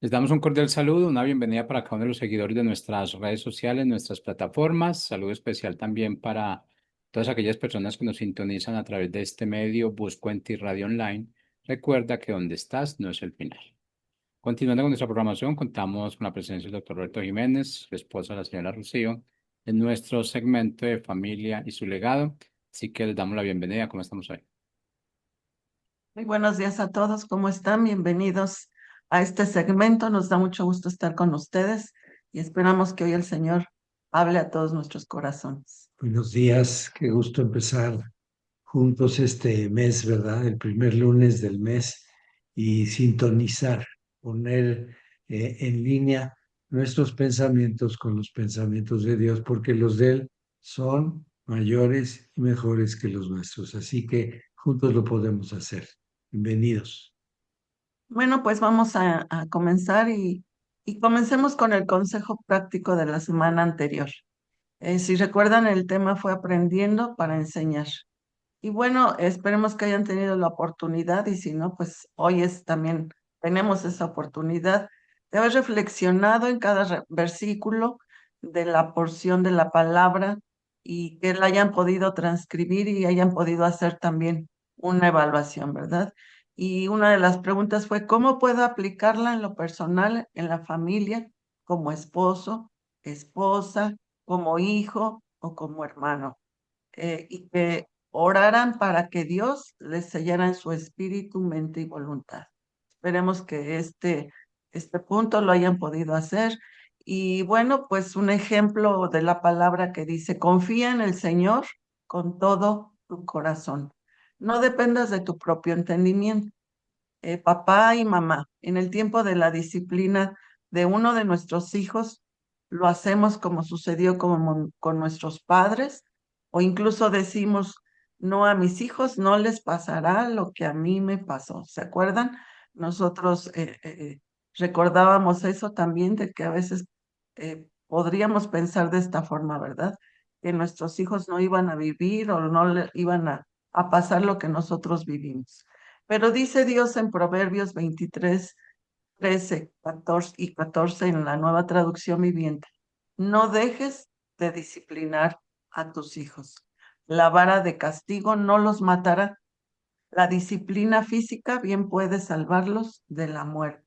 Les damos un cordial saludo, una bienvenida para cada uno de los seguidores de nuestras redes sociales, nuestras plataformas. Saludo especial también para todas aquellas personas que nos sintonizan a través de este medio, Buscuenti Radio Online. Recuerda que donde estás no es el final. Continuando con nuestra programación, contamos con la presencia del doctor Roberto Jiménez, su esposa, la señora Rocío, en nuestro segmento de familia y su legado. Así que les damos la bienvenida. ¿Cómo estamos hoy? Muy buenos días a todos, ¿cómo están? Bienvenidos a este segmento. Nos da mucho gusto estar con ustedes y esperamos que hoy el Señor hable a todos nuestros corazones. Buenos días, qué gusto empezar juntos este mes, ¿verdad? El primer lunes del mes y sintonizar, poner en línea nuestros pensamientos con los pensamientos de Dios, porque los de Él son mayores y mejores que los nuestros. Así que juntos lo podemos hacer. Bienvenidos. Bueno, pues vamos a comenzar y comencemos con el consejo práctico de la semana anterior. Si recuerdan, el tema fue aprendiendo para enseñar. Y bueno, esperemos que hayan tenido la oportunidad y si no, pues hoy es también tenemos esa oportunidad de haber reflexionado en cada versículo de la porción de la palabra y que la hayan podido transcribir y hayan podido hacer también una evaluación, ¿verdad? Y una de las preguntas fue, ¿cómo puedo aplicarla en lo personal, en la familia, como esposo, esposa, como hijo o como hermano? Y que oraran para que Dios les sellara en su espíritu, mente y voluntad. Esperemos que este punto lo hayan podido hacer. Y bueno, pues un ejemplo de la palabra que dice, confía en el Señor con todo tu corazón. No dependas de tu propio entendimiento. Papá y mamá, en el tiempo de la disciplina de uno de nuestros hijos, lo hacemos como sucedió con nuestros padres, o incluso decimos, no, a mis hijos no les pasará lo que a mí me pasó. ¿Se acuerdan? Nosotros recordábamos eso también, de que a veces podríamos pensar de esta forma, ¿verdad? Que nuestros hijos no iban a vivir o no le iban a pasar lo que nosotros vivimos. Pero dice Dios en Proverbios 23, 13, 14 y 14 en la Nueva Traducción Viviente, no dejes de disciplinar a tus hijos. La vara de castigo no los matará. La disciplina física bien puede salvarlos de la muerte.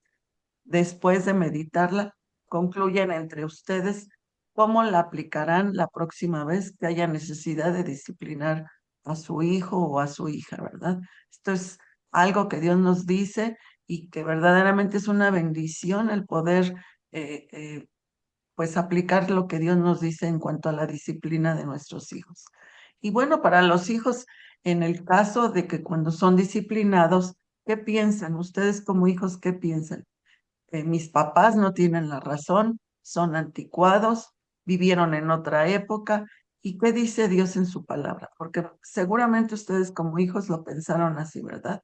Después de meditarla, concluyen entre ustedes cómo la aplicarán la próxima vez que haya necesidad de disciplinar a su hijo o a su hija, ¿verdad? Esto es algo que Dios nos dice y que verdaderamente es una bendición el poder eh, eh, pues aplicar lo que Dios nos dice en cuanto a la disciplina de nuestros hijos. Y bueno, para los hijos, en el caso de que cuando son disciplinados, ¿qué piensan? Ustedes como hijos, ¿qué piensan? Mis papás no tienen la razón, son anticuados, vivieron en otra época. ¿Y qué dice Dios en su palabra? Porque seguramente ustedes como hijos lo pensaron así, ¿verdad?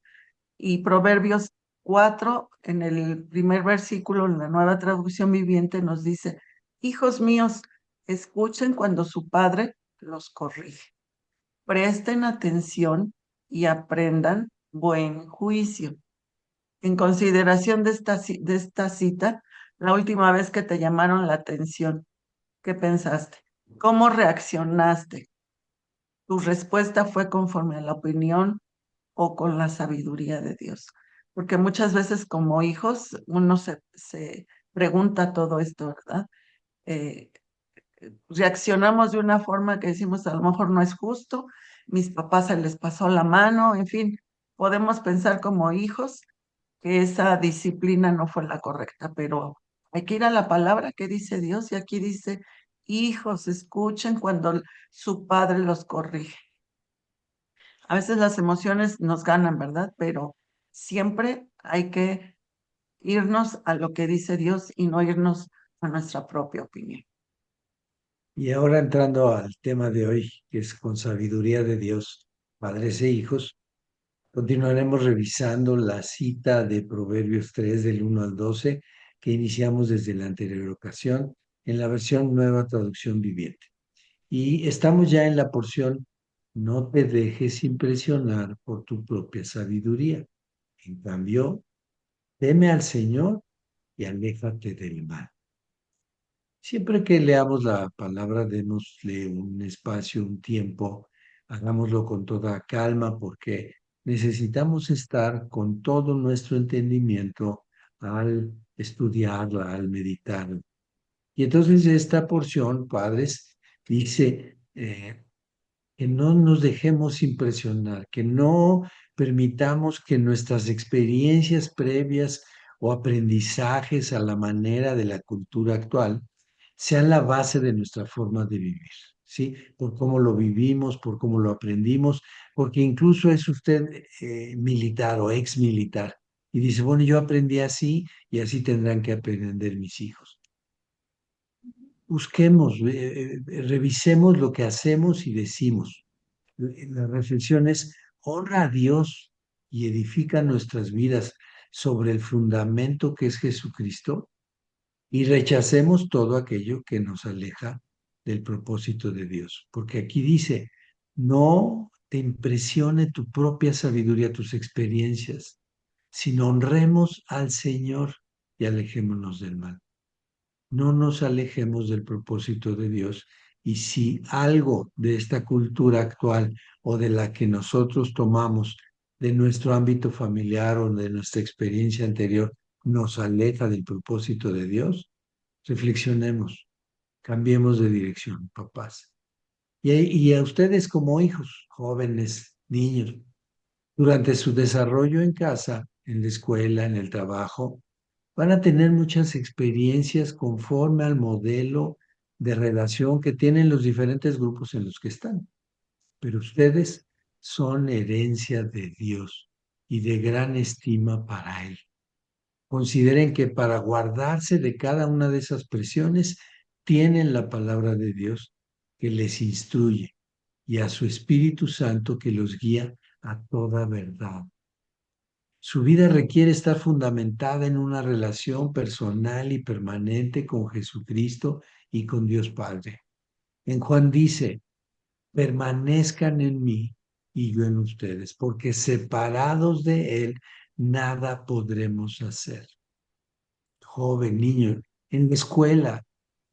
Y Proverbios 4, en el primer versículo, en la Nueva Traducción Viviente, nos dice, hijos míos, escuchen cuando su padre los corrige. Presten atención y aprendan buen juicio. En consideración de de esta cita, la última vez que te llamaron la atención, ¿qué pensaste? ¿Cómo reaccionaste? ¿Tu respuesta fue conforme a la opinión o con la sabiduría de Dios? Porque muchas veces como hijos uno se pregunta todo esto, ¿verdad? Eh, Reaccionamos de una forma que decimos a lo mejor no es justo, mis papás se les pasó la mano, en fin, podemos pensar como hijos que esa disciplina no fue la correcta, pero hay que ir a la palabra que dice Dios y aquí dice, hijos, escuchen cuando su padre los corrige. A veces las emociones nos ganan, ¿verdad? Pero siempre hay que irnos a lo que dice Dios y no irnos a nuestra propia opinión. Y ahora entrando al tema de hoy, que es con sabiduría de Dios, padres e hijos. Continuaremos revisando la cita de Proverbios 3 del 1 al 12 que iniciamos desde la anterior ocasión en la versión Nueva Traducción Viviente. Y estamos ya en la porción, no te dejes impresionar por tu propia sabiduría. En cambio, teme al Señor y aléjate del mal. Siempre que leamos la palabra, démosle un espacio, un tiempo, hagámoslo con toda calma, porque necesitamos estar con todo nuestro entendimiento al estudiarla, al meditar. Y entonces esta porción, padres, dice que no nos dejemos impresionar, que no permitamos que nuestras experiencias previas o aprendizajes a la manera de la cultura actual sean la base de nuestra forma de vivir, ¿sí? Por cómo lo vivimos, por cómo lo aprendimos, porque incluso es usted militar o ex militar y dice, bueno, yo aprendí así y así tendrán que aprender mis hijos. Busquemos, revisemos lo que hacemos y decimos. La reflexión es, honra a Dios y edifica nuestras vidas sobre el fundamento que es Jesucristo y rechacemos todo aquello que nos aleja del propósito de Dios. Porque aquí dice, no te impresione tu propia sabiduría, tus experiencias, sino honremos al Señor y alejémonos del mal. No nos alejemos del propósito de Dios. Y si algo de esta cultura actual o de la que nosotros tomamos de nuestro ámbito familiar o de nuestra experiencia anterior nos aleja del propósito de Dios, reflexionemos, cambiemos de dirección, papás. Y a ustedes como hijos, jóvenes, niños, durante su desarrollo en casa, en la escuela, en el trabajo, van a tener muchas experiencias conforme al modelo de relación que tienen los diferentes grupos en los que están. Pero ustedes son herencia de Dios y de gran estima para Él. Consideren que para guardarse de cada una de esas presiones, tienen la palabra de Dios que les instruye y a su Espíritu Santo que los guía a toda verdad. Su vida requiere estar fundamentada en una relación personal y permanente con Jesucristo y con Dios Padre. En Juan dice, permanezcan en mí y yo en ustedes, porque separados de Él, nada podremos hacer. Joven, niño, en la escuela,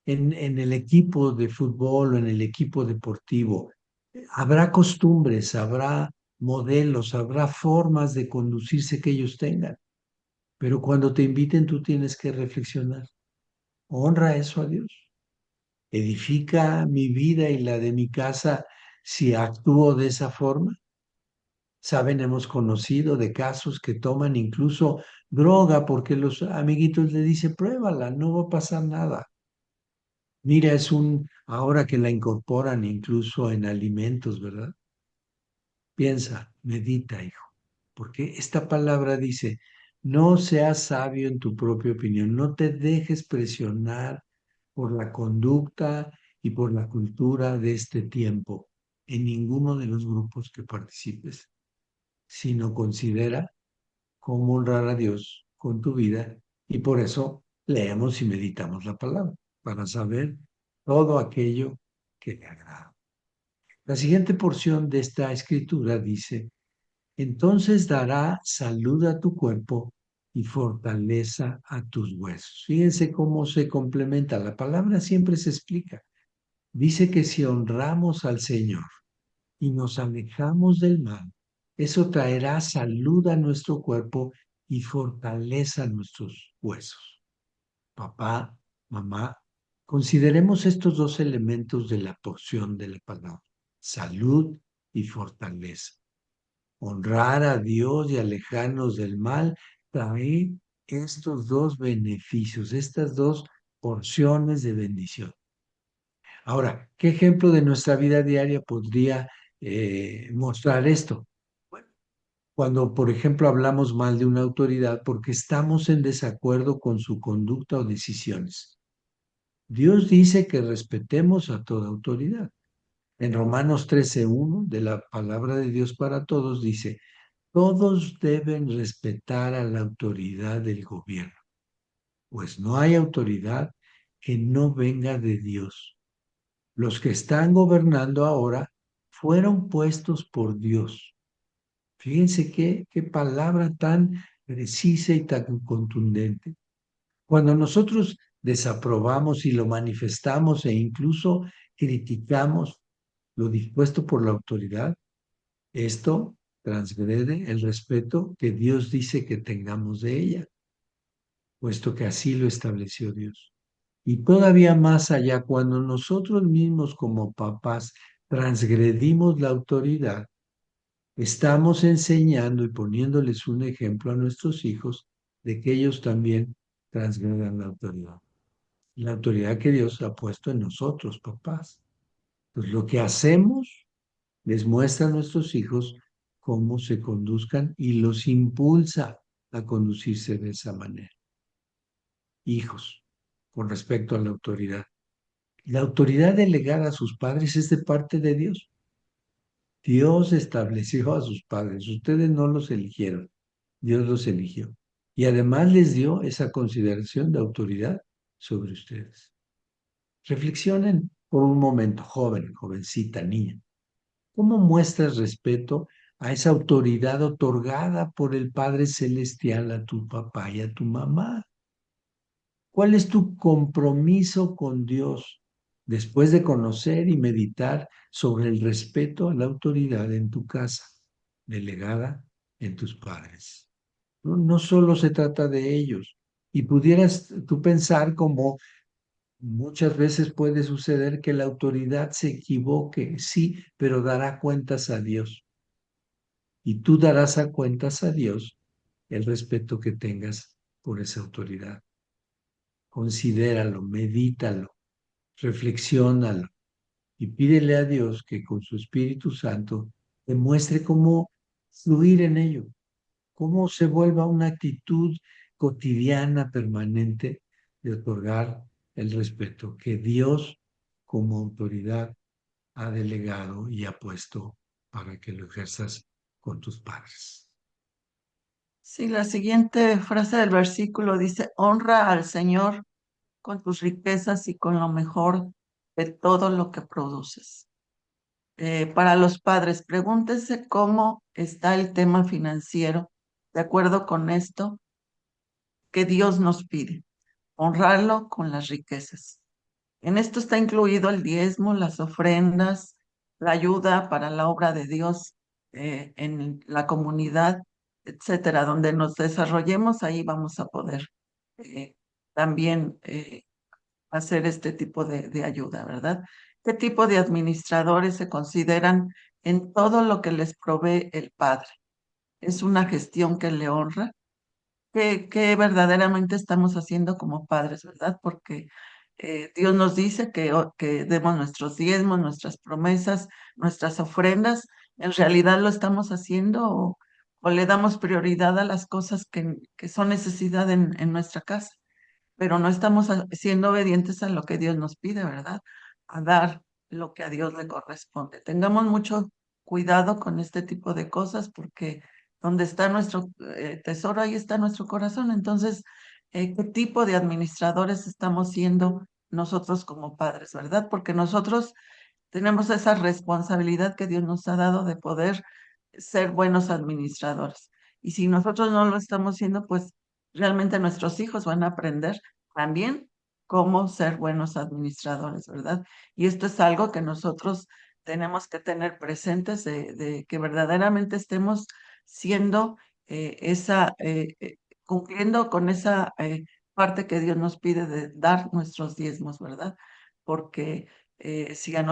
en el equipo de fútbol o en el equipo deportivo, habrá costumbres, habrá modelos, habrá formas de conducirse que ellos tengan. Pero cuando te inviten, tú tienes que reflexionar. Honra eso a Dios. Edifica mi vida y la de mi casa si actúo de esa forma. Saben, hemos conocido de casos que toman incluso droga porque los amiguitos le dicen, pruébala, no va a pasar nada. Mira, ahora que la incorporan incluso en alimentos, ¿verdad? Piensa, medita, hijo, porque esta palabra dice, no seas sabio en tu propia opinión, no te dejes presionar por la conducta y por la cultura de este tiempo en ninguno de los grupos que participes, sino considera cómo honrar a Dios con tu vida y por eso leemos y meditamos la palabra, para saber todo aquello que le agrada. La siguiente porción de esta escritura dice, entonces dará salud a tu cuerpo y fortaleza a tus huesos. Fíjense cómo se complementa. La palabra siempre se explica. Dice que si honramos al Señor y nos alejamos del mal, eso traerá salud a nuestro cuerpo y fortaleza a nuestros huesos. Papá, mamá, consideremos estos dos elementos de la porción de la palabra, salud y fortaleza. Honrar a Dios y alejarnos del mal trae estos dos beneficios, estas dos porciones de bendición. Ahora, ¿qué ejemplo de nuestra vida diaria podría mostrar esto? Bueno, cuando, por ejemplo, hablamos mal de una autoridad porque estamos en desacuerdo con su conducta o decisiones. Dios dice que respetemos a toda autoridad. En Romanos 13:1 de la palabra de Dios para todos dice, todos deben respetar a la autoridad del gobierno, pues no hay autoridad que no venga de Dios. Los que están gobernando ahora fueron puestos por Dios. Fíjense qué palabra tan precisa y tan contundente. Cuando nosotros desaprobamos y lo manifestamos e incluso criticamos lo dispuesto por la autoridad, esto transgrede el respeto que Dios dice que tengamos de ella, puesto que así lo estableció Dios. Y todavía más allá, cuando nosotros mismos como papás transgredimos la autoridad, estamos enseñando y poniéndoles un ejemplo a nuestros hijos de que ellos también transgredan la autoridad que Dios ha puesto en nosotros, papás. Entonces, lo que hacemos les muestra a nuestros hijos cómo se conduzcan y los impulsa a conducirse de esa manera. Hijos, con respecto a la autoridad. La autoridad delegada a sus padres es de parte de Dios. Dios estableció a sus padres. Ustedes no los eligieron. Dios los eligió. Y además les dio esa consideración de autoridad sobre ustedes. Reflexionen por un momento, joven, jovencita, niña. ¿Cómo muestras respeto a esa autoridad otorgada por el Padre Celestial a tu papá y a tu mamá? ¿Cuál es tu compromiso con Dios después de conocer y meditar sobre el respeto a la autoridad en tu casa, delegada en tus padres? No, no solo se trata de ellos. Y pudieras tú pensar como muchas veces puede suceder que la autoridad se equivoque, sí, pero dará cuentas a Dios. Y tú darás a cuentas a Dios el respeto que tengas por esa autoridad. Considéralo, medítalo, reflexiónalo y pídele a Dios que con su Espíritu Santo te muestre cómo fluir en ello, cómo se vuelva una actitud cotidiana, permanente, de otorgar el respeto que Dios como autoridad ha delegado y ha puesto para que lo ejerzas con tus padres. Sí, la siguiente frase del versículo dice, honra al Señor con tus riquezas y con lo mejor de todo lo que produces. Para los padres, pregúntese cómo está el tema financiero de acuerdo con esto que Dios nos pide, honrarlo con las riquezas. En esto está incluido el diezmo, las ofrendas, la ayuda para la obra de Dios en la comunidad, etcétera. Donde nos desarrollemos, ahí vamos a poder eh, también hacer este tipo de ayuda, ¿verdad? ¿Qué tipo de administradores se consideran en todo lo que les provee el Padre? ¿Es una gestión que le honra? Que verdaderamente estamos haciendo como padres, ¿verdad? Porque Dios nos dice que demos nuestros diezmos, nuestras promesas, nuestras ofrendas. ¿En realidad lo estamos haciendo o le damos prioridad a las cosas que son necesidad en nuestra casa? Pero no estamos siendo obedientes a lo que Dios nos pide, ¿verdad? A dar lo que a Dios le corresponde. Tengamos mucho cuidado con este tipo de cosas porque donde está nuestro tesoro, ahí está nuestro corazón. Entonces, ¿qué tipo de administradores estamos siendo nosotros como padres, verdad? Porque nosotros tenemos esa responsabilidad que Dios nos ha dado de poder ser buenos administradores. Y si nosotros no lo estamos siendo, pues realmente nuestros hijos van a aprender también cómo ser buenos administradores, ¿verdad? Y esto es algo que nosotros tenemos que tener presentes de que verdaderamente estemos siendo cumpliendo con esa parte que Dios nos pide de dar nuestros diezmos, ¿verdad? Porque si a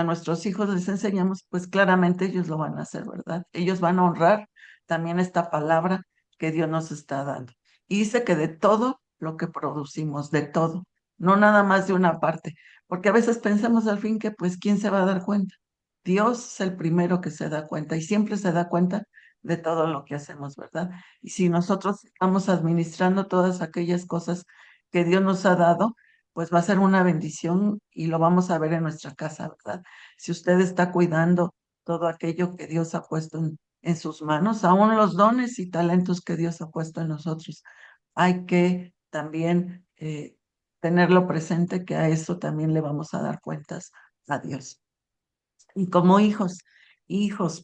nuestros hijos les enseñamos, pues claramente ellos lo van a hacer, ¿verdad? Ellos van a honrar también esta palabra que Dios nos está dando. Y dice que de todo lo que producimos, de todo, no nada más de una parte, porque a veces pensamos al fin que pues ¿quién se va a dar cuenta? Dios es el primero que se da cuenta y siempre se da cuenta de todo lo que hacemos, ¿verdad? Y si nosotros estamos administrando todas aquellas cosas que Dios nos ha dado, pues va a ser una bendición y lo vamos a ver en nuestra casa, ¿verdad? Si usted está cuidando todo aquello que Dios ha puesto en sus manos, aún los dones y talentos que Dios ha puesto en nosotros, hay que también tenerlo presente que a eso también le vamos a dar cuentas a Dios. Y como hijos,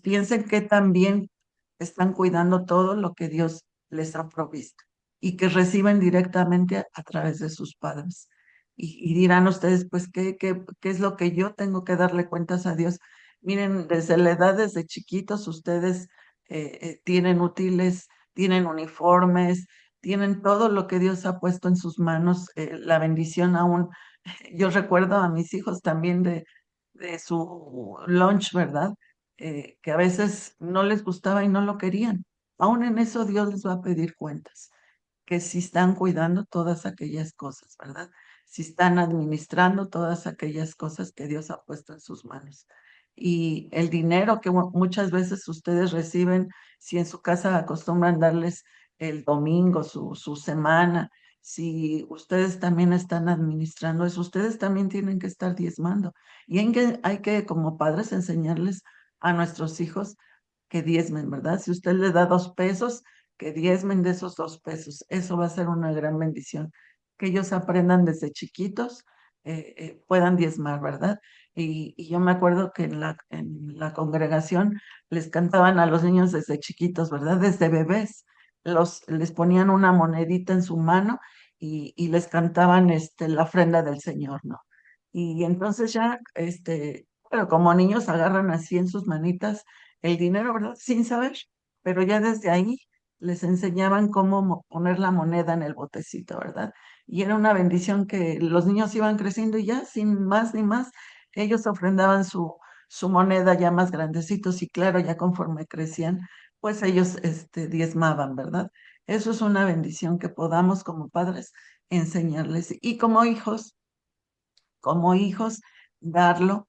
piensen que también están cuidando todo lo que Dios les ha provisto. y que reciben directamente a través de sus padres. Y dirán ustedes, pues, ¿qué es lo que yo tengo que darle cuentas a Dios? Miren, desde la edad, desde chiquitos, ustedes tienen útiles, tienen uniformes, tienen todo lo que Dios ha puesto en sus manos, la bendición aún. Yo recuerdo a mis hijos también de su lunch, ¿verdad? Que a veces no les gustaba y no lo querían. Aún en eso Dios les va a pedir cuentas, que si están cuidando todas aquellas cosas, ¿verdad? Si están administrando todas aquellas cosas que Dios ha puesto en sus manos. Y el dinero que muchas veces ustedes reciben, si en su casa acostumbran darles el domingo, su semana, si ustedes también están administrando eso, ustedes también tienen que estar diezmando. Y hay que como padres enseñarles a nuestros hijos que diezmen, ¿verdad? Si usted le da 2 pesos, que diezmen de esos 2 pesos. Eso va a ser una gran bendición. Que ellos aprendan desde chiquitos, puedan diezmar, ¿verdad? Y yo me acuerdo que en la congregación les cantaban a los niños desde chiquitos, ¿verdad? Desde bebés. Les ponían una monedita en su mano y les cantaban la ofrenda del Señor, ¿no? Y entonces ya, bueno, como niños agarran así en sus manitas el dinero, ¿verdad? Sin saber, pero ya desde ahí les enseñaban cómo poner la moneda en el botecito, ¿verdad? Y era una bendición que los niños iban creciendo y ya, sin más ni más, ellos ofrendaban su moneda ya más grandecitos y claro, ya conforme crecían, pues ellos diezmaban, ¿verdad? Eso es una bendición que podamos como padres enseñarles. Y como hijos, darlo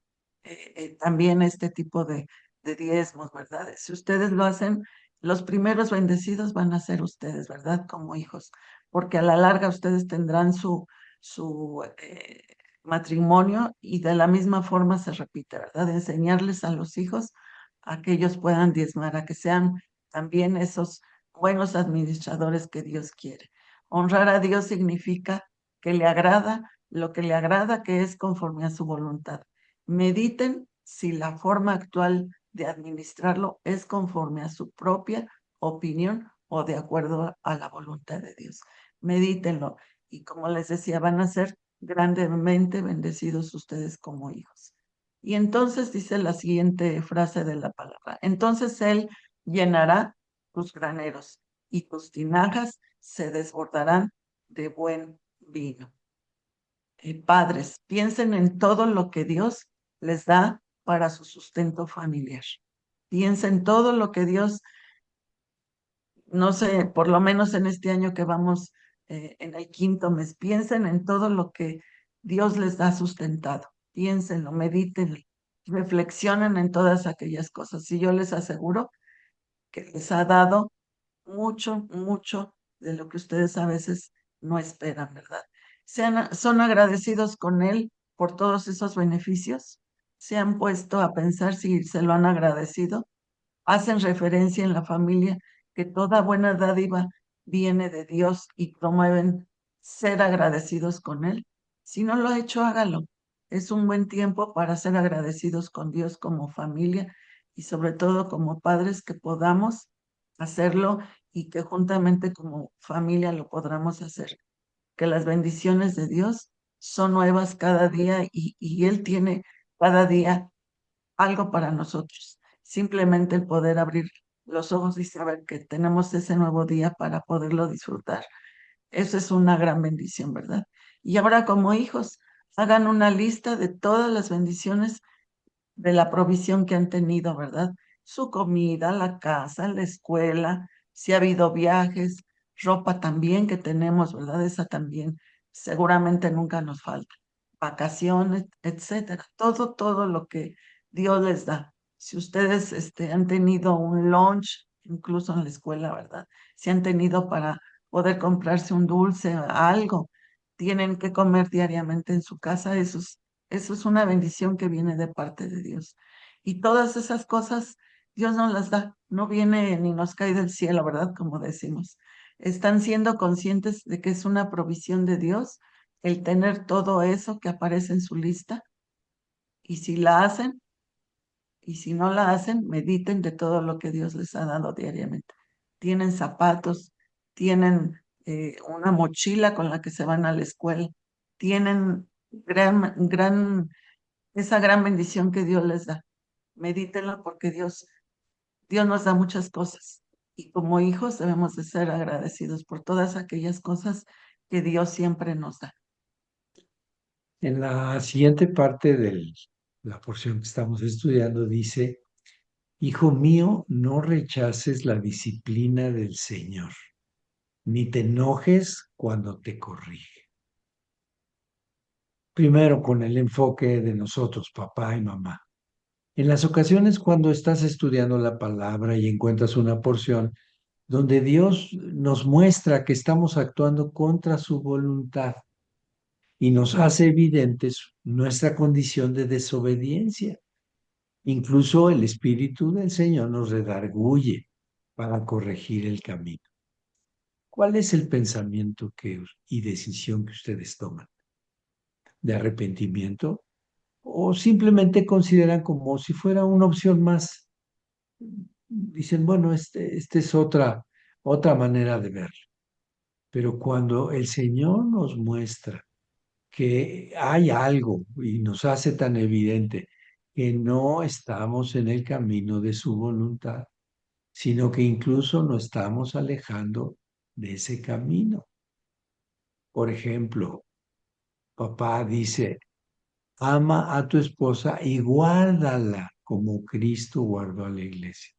también este tipo de diezmos, ¿verdad? Si ustedes lo hacen, los primeros bendecidos van a ser ustedes, ¿verdad? Como hijos, porque a la larga ustedes tendrán su matrimonio y de la misma forma se repite, ¿verdad? Enseñarles a los hijos a que ellos puedan diezmar, a que sean también esos buenos administradores que Dios quiere. Honrar a Dios significa que le agrada lo que le agrada, que es conforme a su voluntad. Mediten si la forma actual de administrarlo es conforme a su propia opinión o de acuerdo a la voluntad de Dios. Medítenlo y como les decía, van a ser grandemente bendecidos ustedes como hijos. Y entonces dice la siguiente frase de la palabra. Entonces Él llenará tus graneros y tus tinajas se desbordarán de buen vino. Padres, piensen en todo lo que Dios les da para su sustento familiar. Piensen todo lo que Dios, no sé, por lo menos en este año que vamos en el 5.º mes, piensen en todo lo que Dios les ha sustentado. Piénsenlo, medítenlo, reflexionen en todas aquellas cosas. Y yo les aseguro que les ha dado mucho, mucho de lo que ustedes a veces no esperan, ¿verdad? Son agradecidos con Él por todos esos beneficios. Se han puesto a pensar si se lo han agradecido. Hacen referencia en la familia que toda buena dádiva viene de Dios y promueven ser agradecidos con Él. Si no lo ha hecho, hágalo. Es un buen tiempo para ser agradecidos con Dios como familia y sobre todo como padres que podamos hacerlo y que juntamente como familia lo podamos hacer. Que las bendiciones de Dios son nuevas cada día y Él tiene cada día algo para nosotros. Simplemente el poder abrir los ojos y saber que tenemos ese nuevo día para poderlo disfrutar. Eso es una gran bendición, ¿verdad? Y ahora como hijos, hagan una lista de todas las bendiciones de la provisión que han tenido, ¿verdad? Su comida, la casa, la escuela, si ha habido viajes, ropa también que tenemos, ¿verdad? Esa también seguramente nunca nos falta. Vacaciones, etcétera. Todo lo que Dios les da. Si ustedes han tenido un lunch, incluso en la escuela, ¿verdad? Si han tenido para poder comprarse un dulce, algo, tienen que comer diariamente en su casa, eso es una bendición que viene de parte de Dios. Y todas esas cosas Dios nos las da, no viene ni nos cae del cielo, ¿verdad? Como decimos. Están siendo conscientes de que es una provisión de Dios el tener todo eso que aparece en su lista. Y si la hacen, y si no la hacen, mediten de todo lo que Dios les ha dado diariamente. Tienen zapatos, tienen una mochila con la que se van a la escuela. Tienen esa gran bendición que Dios les da. Medítenlo porque Dios nos da muchas cosas. Y como hijos debemos de ser agradecidos por todas aquellas cosas que Dios siempre nos da. En la siguiente parte de la porción que estamos estudiando dice, Hijo mío, no rechaces la disciplina del Señor, ni te enojes cuando te corrige. Primero, con el enfoque de nosotros, papá y mamá. En las ocasiones cuando estás estudiando la palabra y encuentras una porción donde Dios nos muestra que estamos actuando contra su voluntad y nos hace evidentes nuestra condición de desobediencia. Incluso el Espíritu del Señor nos redarguye para corregir el camino. ¿Cuál es el pensamiento y decisión que ustedes toman? ¿De arrepentimiento? ¿O simplemente consideran como si fuera una opción más? Dicen, bueno, este es otra manera de verlo. Pero cuando el Señor nos muestra que hay algo y nos hace tan evidente que no estamos en el camino de su voluntad, sino que incluso nos estamos alejando de ese camino. Por ejemplo, papá dice, ama a tu esposa y guárdala como Cristo guardó a la iglesia.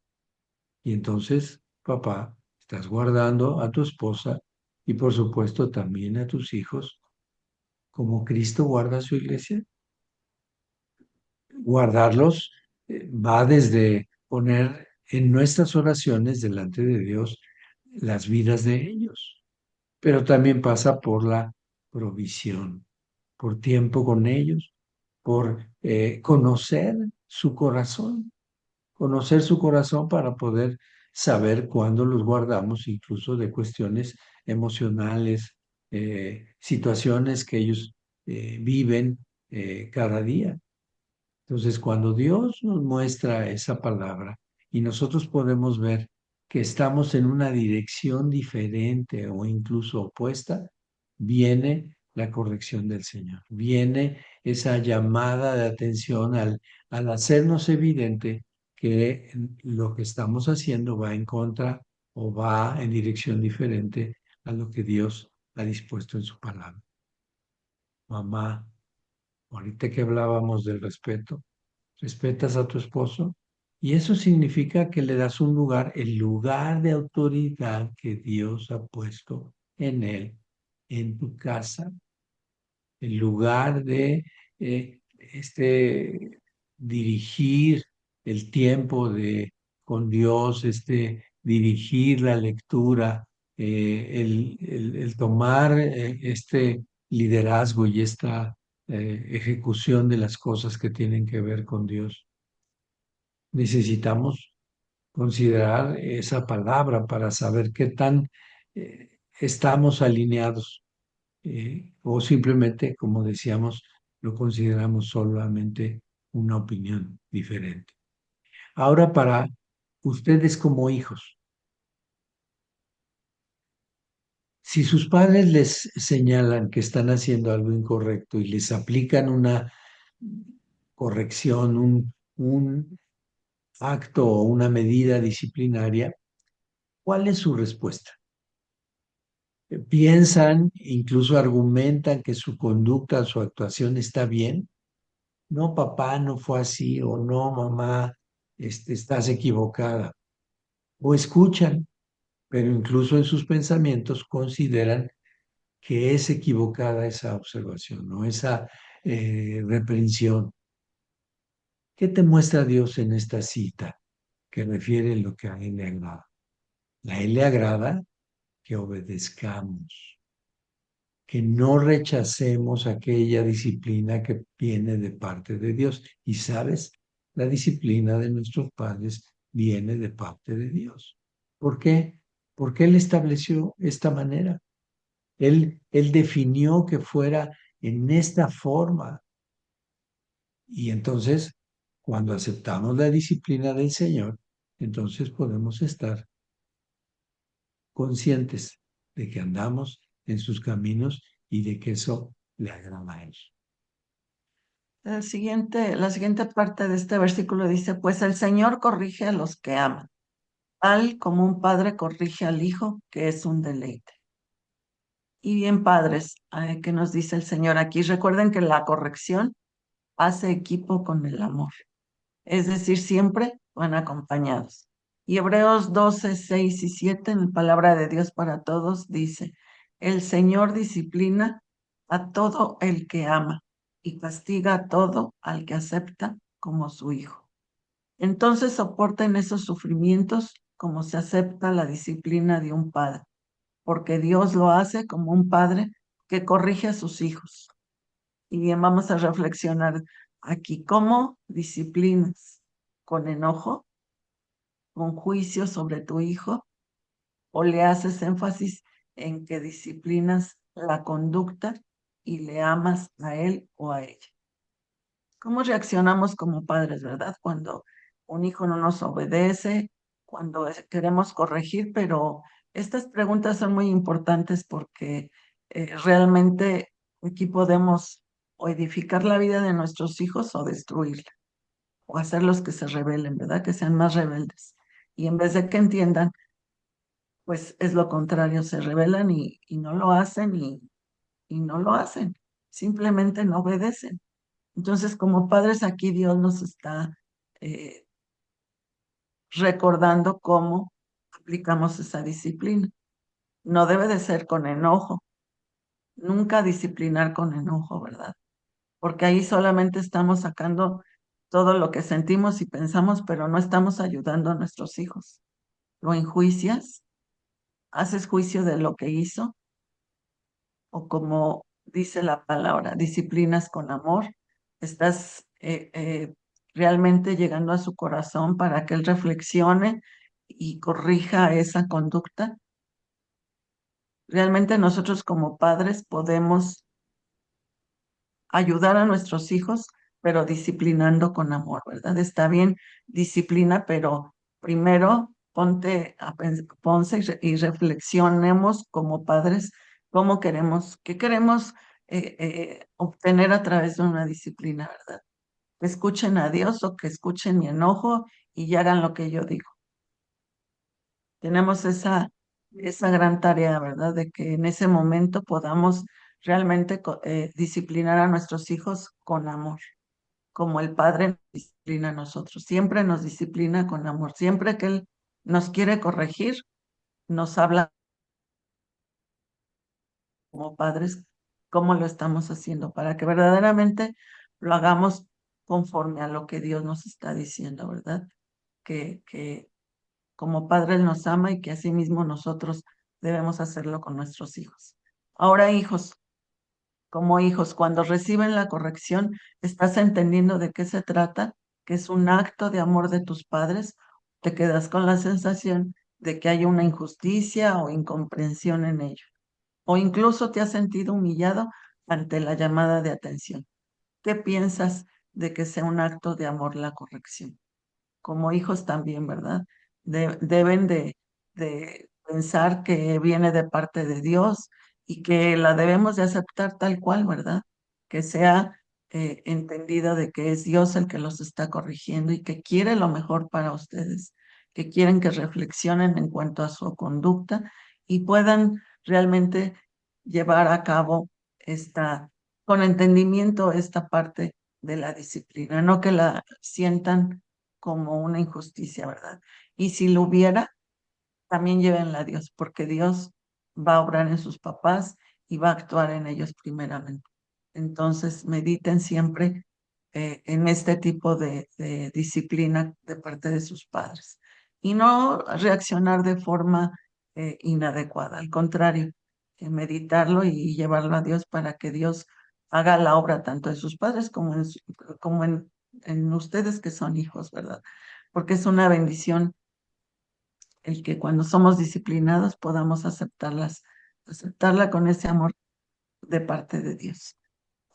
Y entonces, papá, estás guardando a tu esposa y por supuesto también a tus hijos como Cristo guarda a su iglesia. Guardarlos va desde poner en nuestras oraciones delante de Dios las vidas de ellos, pero también pasa por la provisión, por tiempo con ellos, por conocer su corazón para poder saber cuándo los guardamos, incluso de cuestiones emocionales, situaciones que ellos viven cada día. Entonces, cuando Dios nos muestra esa palabra y nosotros podemos ver que estamos en una dirección diferente o incluso opuesta, viene la corrección del Señor, viene esa llamada de atención al hacernos evidente que lo que estamos haciendo va en contra o va en dirección diferente a lo que Dios ha dispuesto en su palabra. Mamá, ahorita que hablábamos del respeto, respetas a tu esposo y eso significa que le das un lugar, el lugar de autoridad que Dios ha puesto en él, en tu casa, el lugar de dirigir el tiempo con Dios, dirigir la lectura, el tomar este liderazgo y esta ejecución de las cosas que tienen que ver con Dios. Necesitamos considerar esa palabra para saber qué tan estamos alineados o simplemente, como decíamos, lo consideramos solamente una opinión diferente. Ahora, para ustedes como hijos, si sus padres les señalan que están haciendo algo incorrecto y les aplican una corrección, un acto o una medida disciplinaria, ¿cuál es su respuesta? ¿Piensan, incluso argumentan que su conducta, su actuación está bien? No, papá, no fue así, o no, mamá, estás equivocada. O escuchan, pero incluso en sus pensamientos consideran que es equivocada esa observación, ¿no? Esa reprensión. ¿Qué te muestra Dios en esta cita que refiere lo que a Él le agrada? A Él le agrada que obedezcamos, que no rechacemos aquella disciplina que viene de parte de Dios. Y sabes, la disciplina de nuestros padres viene de parte de Dios. ¿Por qué? Porque Él estableció esta manera. Él definió que fuera en esta forma. Y entonces, cuando aceptamos la disciplina del Señor, entonces podemos estar conscientes de que andamos en sus caminos y de que eso le agrada a Él. La siguiente parte de este versículo dice, pues el Señor corrige a los que aman, tal como un padre corrige al hijo, que es un deleite. Y bien, padres, ¿qué nos dice el Señor aquí? Recuerden que la corrección hace equipo con el amor, es decir, siempre van acompañados. Y Hebreos 12, 6 y 7, en la palabra de Dios para todos, dice, el Señor disciplina a todo el que ama y castiga a todo al que acepta como su hijo. Entonces soporten esos sufrimientos como se acepta la disciplina de un padre, porque Dios lo hace como un padre que corrige a sus hijos. Y bien, vamos a reflexionar aquí, ¿cómo disciplinas? ¿Con enojo? ¿Con juicio sobre tu hijo? ¿O le haces énfasis en que disciplinas la conducta y le amas a él o a ella? ¿Cómo reaccionamos como padres, verdad? Cuando un hijo no nos obedece, cuando queremos corregir, pero estas preguntas son muy importantes porque realmente aquí podemos o edificar la vida de nuestros hijos o destruirla, o hacerlos que se rebelen, ¿verdad? Que sean más rebeldes. Y en vez de que entiendan, pues es lo contrario, se rebelan y no lo hacen y no lo hacen, simplemente no obedecen. Entonces, como padres, aquí Dios nos está eh, recordando cómo aplicamos esa disciplina. No debe de ser con enojo, nunca disciplinar con enojo, ¿verdad? Porque ahí solamente estamos sacando todo lo que sentimos y pensamos, pero no estamos ayudando a nuestros hijos. Lo enjuicias, haces juicio de lo que hizo, o como dice la palabra, disciplinas con amor, estás realmente llegando a su corazón para que él reflexione y corrija esa conducta. Realmente nosotros como padres podemos ayudar a nuestros hijos, pero disciplinando con amor, ¿verdad? Está bien, disciplina, pero primero ponse y reflexionemos como padres cómo queremos, qué queremos obtener a través de una disciplina, ¿verdad? Que escuchen a Dios o que escuchen mi enojo y hagan lo que yo digo. Tenemos esa gran tarea, ¿verdad? De que en ese momento podamos realmente disciplinar a nuestros hijos con amor, como el Padre nos disciplina a nosotros. Siempre nos disciplina con amor. Siempre que Él nos quiere corregir, nos habla como padres cómo lo estamos haciendo, para que verdaderamente lo hagamos conforme a lo que Dios nos está diciendo, ¿verdad? Que como Padre Él nos ama y que asimismo nosotros debemos hacerlo con nuestros hijos. Ahora, hijos, como hijos, cuando reciben la corrección, ¿estás entendiendo de qué se trata? ¿Que es un acto de amor de tus padres? ¿Te quedas con la sensación de que hay una injusticia o incomprensión en ello? ¿O incluso te has sentido humillado ante la llamada de atención? ¿Qué piensas de que sea un acto de amor la corrección? Como hijos también, ¿verdad? Deben de pensar que viene de parte de Dios y que la debemos de aceptar tal cual, ¿verdad? Que sea entendida de que es Dios el que los está corrigiendo y que quiere lo mejor para ustedes, que quieren que reflexionen en cuanto a su conducta y puedan realmente llevar a cabo con entendimiento esta parte de la disciplina, no que la sientan como una injusticia, ¿verdad? Y si lo hubiera, también llévenla a Dios, porque Dios va a obrar en sus papás y va a actuar en ellos primeramente. Entonces, mediten siempre en este tipo de disciplina de parte de sus padres y no reaccionar de forma inadecuada, al contrario, meditarlo y llevarlo a Dios para que Dios haga la obra tanto de sus padres como en ustedes que son hijos, ¿verdad? Porque es una bendición el que cuando somos disciplinados podamos aceptarla con ese amor de parte de Dios.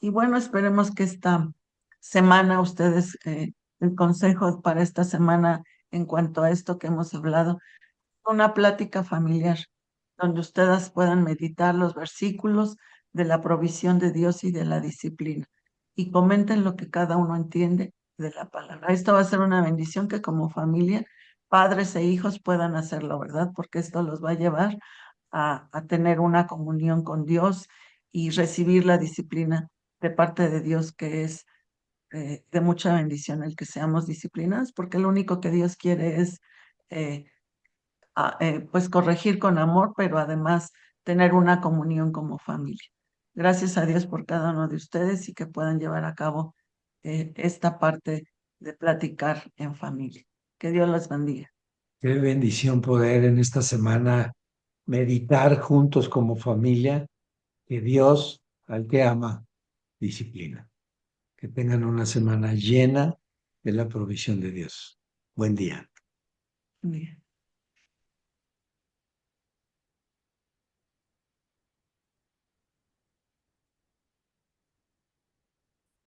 Y bueno, esperemos que esta semana ustedes, el consejo para esta semana en cuanto a esto que hemos hablado, una plática familiar donde ustedes puedan meditar los versículos de la provisión de Dios y de la disciplina. Y comenten lo que cada uno entiende de la palabra. Esto va a ser una bendición que como familia, padres e hijos puedan hacerlo, ¿verdad? Porque esto los va a llevar a tener una comunión con Dios y recibir la disciplina de parte de Dios, que es de mucha bendición el que seamos disciplinados, porque lo único que Dios quiere es eh, pues corregir con amor, pero además tener una comunión como familia. Gracias a Dios por cada uno de ustedes y que puedan llevar a cabo esta parte de platicar en familia. Que Dios los bendiga. Qué bendición poder en esta semana meditar juntos como familia que Dios, al que ama, disciplina. Que tengan una semana llena de la provisión de Dios. Buen día. Bien.